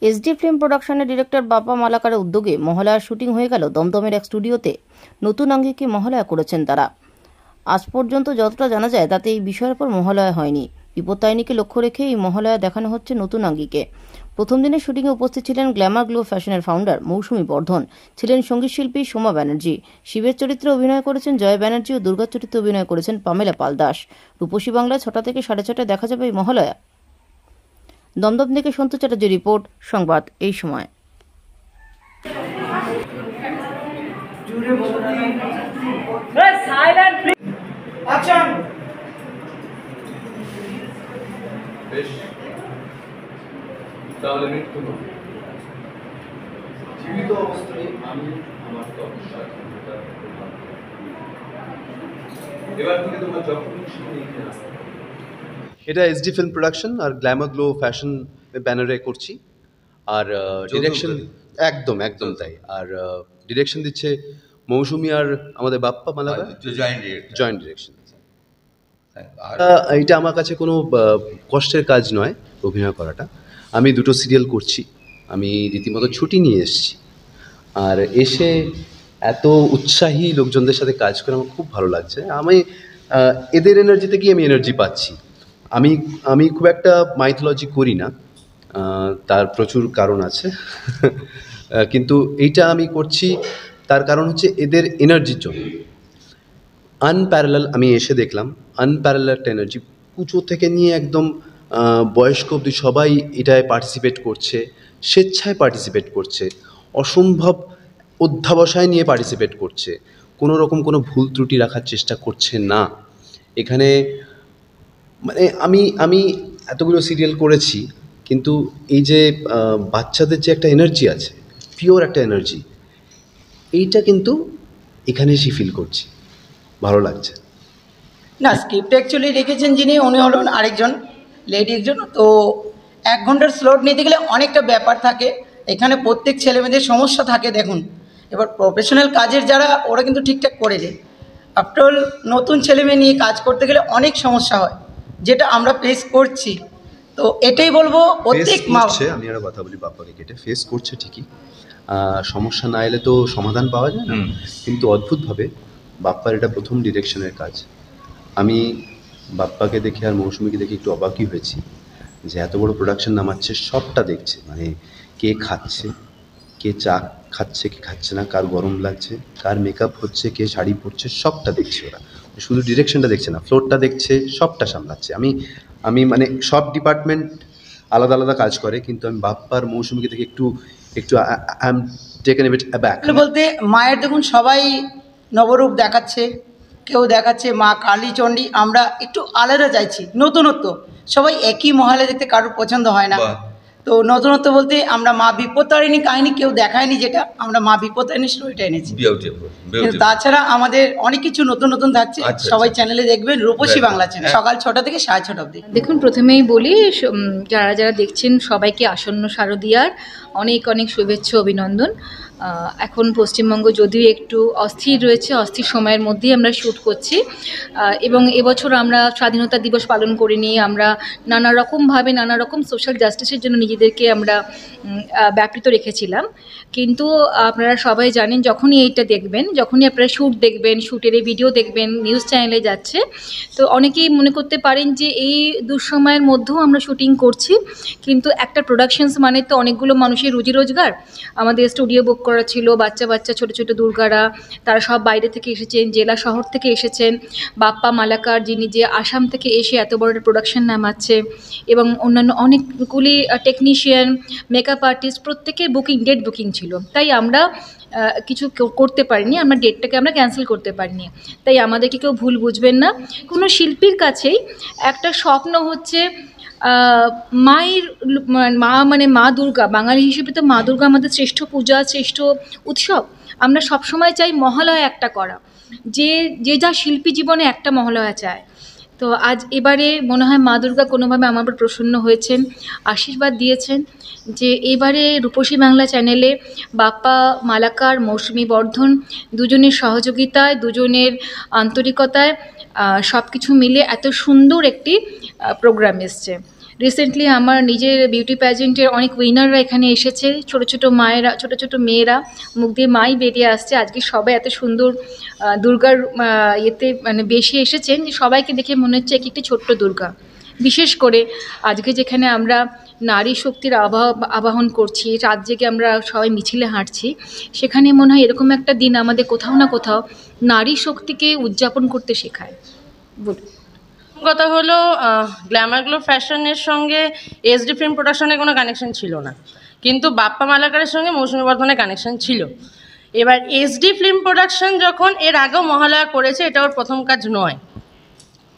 SD film প্রোডাকশনের director Bappa মালাকারের উদ্যোগে মহালয়ার শুটিং হয়ে গেল দমদমের এক স্টুডিওতে। নতুন আঙ্গিকে মহালয়া করেছেন তারা। আজ পর্যন্ত যতটা জানা যায় তাতে এই বিষয়ের পর মহালয়া হয়নি। বিপত্তারিণীকে লক্ষ্য রেখে এই মহালয়া দেখানো হচ্ছে নতুন আঙ্গিকে। প্রথম দিনের শুটিংয়ে উপস্থিত ছিলেন গ্ল্যামার গ্লো ফ্যাশনের ফাউন্ডার মৌসুমী বর্ধন, ছিলেন সঙ্গীত শিল্পী সোমা ব্যানার্জি, শিবের চরিত্রে অভিনয় করেছেন জয় ব্যানার্জি ও দুর্গার চরিত্রে অভিনয় করেছেন পামেলা পাল দাস। রূপসী বাংলায় 6টা থেকে 6:30টায় দেখা যাবে এই মহালয়া। দমদম থেকে সন্তু চ্যাটার্জি রিপোর্ট, সংবাদ এই সময়। তাহলে মৃত্যু নয়, জীবিত অবস্থায় আমি আমার তপস্যার ক্ষমতা এবার থেকে তোমার যখন এখানে আসতে। এটা এসডি ফিল্ম প্রোডাকশন আর গ্ল্যামার গ্লো ফ্যাশন ব্যানারে করছি। আর ডিরেকশন একদম তাই। আর ডিরেকশন দিচ্ছে মৌসুমী আর আমাদের বাপ্পা মালাকার, জয়েন্ট ডিরেকশন। এটা আমার কাছে কোনো কষ্টের কাজ নয় অভিনয় করাটা। আমি 2টো সিরিয়াল করছি, আমি রীতিমতো ছুটি নিয়ে এসেছি। আর এসে এত উৎসাহী লোকজনদের সাথে কাজ করে আমার খুব ভালো লাগছে। আমি এদের এনার্জি থেকেই আমি এনার্জি পাচ্ছি। আমি খুব একটা মাইথোলজি করি না, তার প্রচুর কারণ আছে কিন্তু এইটা আমি করছি তার কারণ হচ্ছে এদের এনার্জির জন্য। আনপ্যারালাল আমি এসে দেখলাম, আনপ্যারালাল এনার্জি পুজো থেকে নিয়ে একদম বয়স্ক অবধি সবাই এটায় পার্টিসিপেট করছে, স্বেচ্ছায় পার্টিসিপেট করছে, অসম্ভব অধ্যাবসায় নিয়ে পার্টিসিপেট করছে, কোনো রকম কোনো ভুল ত্রুটি রাখার চেষ্টা করছে না। এখানে মানে আমি এতগুলো সিরিয়াল করেছি, কিন্তু এই যে বাচ্চাদের যে একটা এনার্জি আছে, পিওর একটা এনার্জি, এইটা কিন্তু এখানে এসে ফিল করছি, ভালো লাগছে। না, স্ক্রিপ্ট অ্যাকচুয়ালি লিখেছেন যিনি, উনি হলেন আরেকজন লেডি একজন। তো 1 ঘন্টার স্লট নিতে গেলে অনেকটা ব্যাপার থাকে। এখানে প্রত্যেক ছেলেমেয়েদের সমস্যা থাকে। দেখুন, এবার প্রফেশনাল কাজের যারা, ওরা কিন্তু ঠিকঠাক করে দেয়। আফটারঅল নতুন ছেলেমেয়ে নিয়ে কাজ করতে গেলে অনেক সমস্যা হয়, যেটা আমরা ফেস করছি। তো এটাই বলবো প্রত্যেক মা, আমি একটা কথা বলি, বাপ্পাকে কেটে ফেস করছে ঠিকই, সমস্যা না এলে তো সমাধান পাওয়া যায় না। কিন্তু অদ্ভুতভাবে বাপ্পার এটা প্রথম ডিরেকশনের কাজ। আমি বাপ্পাকে দেখে আর মৌসুমীকে দেখে একটু অবাকই হয়েছি যে এত বড় প্রোডাকশন নামাচ্ছে, সবটা দেখছে। মানে কে খাচ্ছে, কে চা খাচ্ছে, কে খাচ্ছে না, কার গরম লাগছে, কার মেকআপ হচ্ছে, কে শাড়ি পরছে, সবটা দেখছে ওরা। শুধু ডিরেকশনটা দেখছে না, ফ্লোরটা দেখছে, সবটা সামলাচ্ছে। আমি মানে সব ডিপার্টমেন্ট আলাদা আলাদা কাজ করে, কিন্তু আমি বাপ্পার মৌসুমীকে দেখে একটু I am taken a bit aback. বলতে মায়ের দেখুন সবাই নবরূপ দেখাচ্ছে, কেউ দেখাচ্ছে মা কালী চণ্ডী। আমরা একটু আলাদা চাইছি, নতুনত্ব। সবাই একই মহলে দেখতে কারোর পছন্দ হয় না। তো নতুনত্ব বলতে আমরা মা বিপত্তারিণী কাহিনী কেউ দেখায়নি, যেটা আমরা মা বিপত্তারিণী স্টোরিটা এনেছি। তাছাড়া আমাদের অনেক কিছু নতুন থাকছে। সবাই চ্যানেলে দেখবেন, রূপসী বাংলা চ্যানেল, সকাল 6টা থেকে 6:30 অবধি। দেখুন, প্রথমেই বলি যারা দেখছেন সবাইকে আসন্ন শারদীয়ার অনেক শুভেচ্ছা, অভিনন্দন। এখন পশ্চিমবঙ্গ যদিও একটু অস্থির রয়েছে, অস্থির সময়ের মধ্যেই আমরা শ্যুট করছি। এবং এবছর আমরা স্বাধীনতা দিবস পালন করে নিয়ে আমরা নানা রকম সোশ্যাল জাস্টিসের জন্য নিজেদেরকে আমরা ব্যাপৃত রেখেছিলাম। কিন্তু আপনারা সবাই জানেন, যখনই এইটা দেখবেন, যখনই আপনারা শ্যুট দেখবেন, শ্যুটের এই ভিডিও দেখবেন, নিউজ চ্যানেলে যাচ্ছে, তো অনেকেই মনে করতে পারেন যে এই দুঃসময়ের মধ্যেও আমরা শুটিং করছি। কিন্তু একটা প্রোডাকশনস মানে তো অনেকগুলো মানুষের রুজি রোজগার। আমাদের স্টুডিও বুক করা ছিল, বাচ্চা ছোট দুর্গারা, তারা সব বাইরে থেকে এসেছেন, জেলা শহর থেকে এসেছেন। বাপ্পা মালাকার, যিনি যে আসাম থেকে এসে এত বড় একটা প্রোডাকশন নামাচ্ছে, এবং অন্যান্য অনেকগুলি টেকনিশিয়ান, মেকআপ আর্টিস্ট, প্রত্যেকের ডেট বুকিং ছিল। তাই আমরা কিছু করতে পারিনি, আমরা ডেটটাকে আমরা ক্যান্সেল করতে পারিনি। তাই আমাদেরকে কেউ ভুল বুঝবেন না। কোনো শিল্পীর কাছেই একটা স্বপ্ন হচ্ছে মা দুর্গা, বাঙালি হিসেবে তো মা দুর্গা আমাদের শ্রেষ্ঠ পূজা, শ্রেষ্ঠ উৎসব। আমরা সবসময় চাই মহালয়া একটা করা, যে যা শিল্পী জীবনে একটা মহালয়া চায়। তো এবারে মনে হয় মা দুর্গা কোনোভাবে আমার উপর প্রসন্ন হয়েছেন, আশীর্বাদ দিয়েছেন যে এবারে রূপসী বাংলা চ্যানেলে বাপ্পা মালাকার, মৌসুমী বর্ধন দুজনের সহযোগিতায়, দুজনের আন্তরিকতায় সব কিছু মিলে এত সুন্দর একটি প্রোগ্রাম এসছে। রিসেন্টলি আমার নিজের বিউটি প্যাজেন্টের অনেক উইনাররা এখানে এসেছে, ছোট ছোট মায়েরা, ছোট ছোট মেয়েরা, মুখ দিয়ে মাই বেরিয়ে আসছে। আজকে সবাই এত সুন্দর দুর্গার ইয়েতে মানে বেশি এসেছেন যে সবাইকে দেখে মনে হচ্ছে একটি ছোট্ট দুর্গা। বিশেষ করে আজকে যেখানে আমরা নারী শক্তির আবাহন করছি, রাত জেগে আমরা সবাই মিছিলে হাঁটছি, সেখানে মনে হয় এরকম একটা দিন আমাদের কোথাও না কোথাও নারী শক্তিকে উদযাপন করতে শেখায়। কথা হলো গ্ল্যামার গ্লো ফ্যাশনের সঙ্গে এসডি ফিল্ম প্রোডাকশনের কোনো কানেকশন ছিল না, কিন্তু বাপ্পা মালাকারের সঙ্গে মৌসুমী বর্ধনের কানেকশন ছিল। এবার এসডি ফিল্ম প্রোডাকশন যখন এর আগেও মহালয়া করেছে, এটা ওর প্রথম কাজ নয়।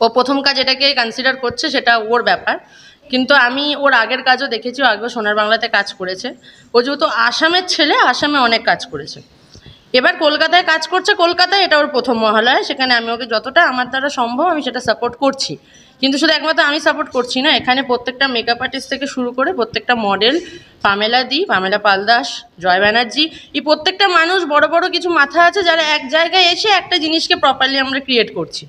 ও প্রথম কাজ এটাকে কনসিডার করছে, সেটা ওর ব্যাপার। কিন্তু আমি ওর আগের কাজও দেখেছি, ও আগেও সোনার বাংলাতে কাজ করেছে। ও যেহেতু আসামের ছেলে, আসামে অনেক কাজ করেছে। এবার কলকাতায় কাজ করছে, কলকাতায় এটা ওর প্রথম মহালয়া। সেখানে আমি ওকে যতটা আমার দ্বারা সম্ভব আমি সেটা সাপোর্ট করছি। কিন্তু শুধু একমাত্র আমি সাপোর্ট করছি না, এখানে প্রত্যেকটা মেকআপ আর্টিস্ট থেকে শুরু করে প্রত্যেকটা মডেল, পামেলা পালদাস, জয় ব্যানার্জি, এই প্রত্যেকটা মানুষ বড় বড় কিছু মাথা আছে যারা এক জায়গায় এসে একটা জিনিসকে প্রপারলি আমরা ক্রিয়েট করছি।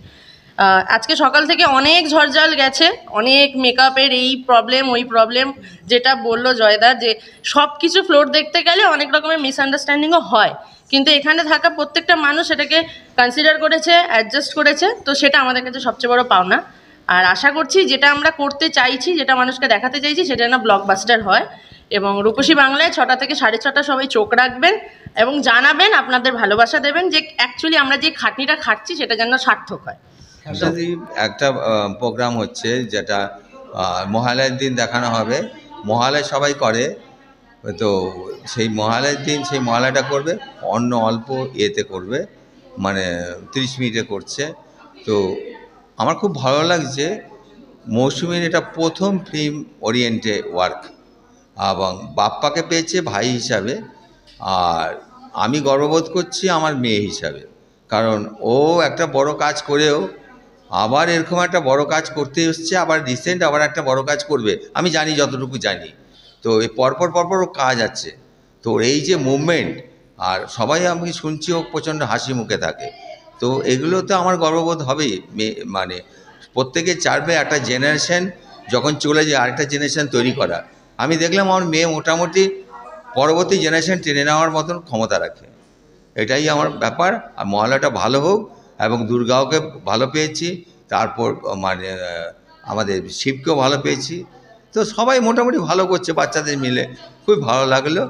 আজকে সকাল থেকে অনেক ঝড়ঝাল গেছে, অনেক মেকআপের এই প্রবলেম ওই প্রবলেম, যেটা বললো জয়দা যে সব কিছু ফ্লোর দেখতে গেলে অনেক রকমের মিসআন্ডারস্ট্যান্ডিংও হয়, কিন্তু এখানে থাকা প্রত্যেকটা মানুষ সেটাকে কনসিডার করেছে, অ্যাডজাস্ট করেছে। তো সেটা আমাদের কাছে সবচেয়ে বড় পাওনা। আর আশা করছি যেটা আমরা করতে চাইছি, যেটা মানুষকে দেখাতে চাইছি, সেটা না ব্লকবাস্টার হয়। এবং রূপসী বাংলায় 6টা থেকে 6:30 সবাই চোখ রাখবেন এবং জানাবেন, আপনাদের ভালোবাসা দেবেন যে অ্যাকচুয়ালি আমরা যে খাটনিটা খাটছি সেটা যেন সার্থক হয়। একটা প্রোগ্রাম হচ্ছে যেটা মহালয়ার দিন দেখানো হবে। মহালয়া সবাই করে, তো সেই মহালয়ার দিন সেই মহালয়াটা করবে অন্য অল্প ইয়েতে করবে, মানে 30 মিনিটে করছে। তো আমার খুব ভালো লাগছে, মৌসুমীর এটা প্রথম ফিল্ম ওরিয়েন্টে ওয়ার্ক, এবং বাপ্পাকে পেয়েছে ভাই হিসাবে। আর আমি গর্ববোধ করছি আমার মেয়ে হিসাবে, কারণ ও একটা বড় কাজ করেও আবার এরকম একটা বড় কাজ করতে এসছে, আবার রিসেন্ট আবার একটা বড় কাজ করবে। আমি জানি, যতটুকু জানি, তো এই পরপর ও কাজ আছে। তো এই যে মুভমেন্ট, আর সবাই আমি শুনছি ও প্রচণ্ড হাসি মুখে থাকে, তো এগুলোতে আমার গর্ববোধ হবেই। মানে প্রত্যেকে চাইবে একটা জেনারেশন যখন চলে যায় আরেকটা জেনারেশন তৈরি করা। আমি দেখলাম আমার মেয়ে মোটামুটি পরবর্তী জেনারেশন টেনে নেওয়ার মতন ক্ষমতা রাখে, এটাই আমার ব্যাপার। আর মহালয়াটা ভালো হোক, এবং দুর্গাওকে ভালো পেয়েছি, তারপর মানে আমাদের শিবকেও ভালো পেয়েছি। তো সবাই মোটামুটি ভালো করছে বাচ্চাদের মিলে, খুব ভালো লাগলো।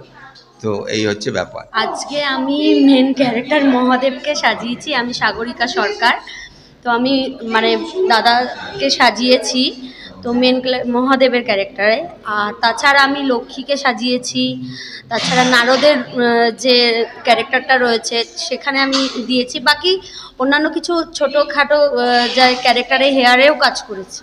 তো এই হচ্ছে ব্যাপার। আজকে আমি মেন ক্যারেক্টার মহাদেবকে সাজিয়েছি, আমি সাগরিকা সরকার। তো আমি মানে দাদাকে সাজিয়েছি, তো মেন মহাদেবের ক্যারেক্টারে। আর তাছাড়া আমি লক্ষ্মীকে সাজিয়েছি, তাছাড়া নারদের যে ক্যারেক্টারটা রয়েছে সেখানে আমি দিয়েছি। বাকি অন্যান্য কিছু ছোটোখাটো যা ক্যারেক্টারে হেয়ারেও কাজ করেছি।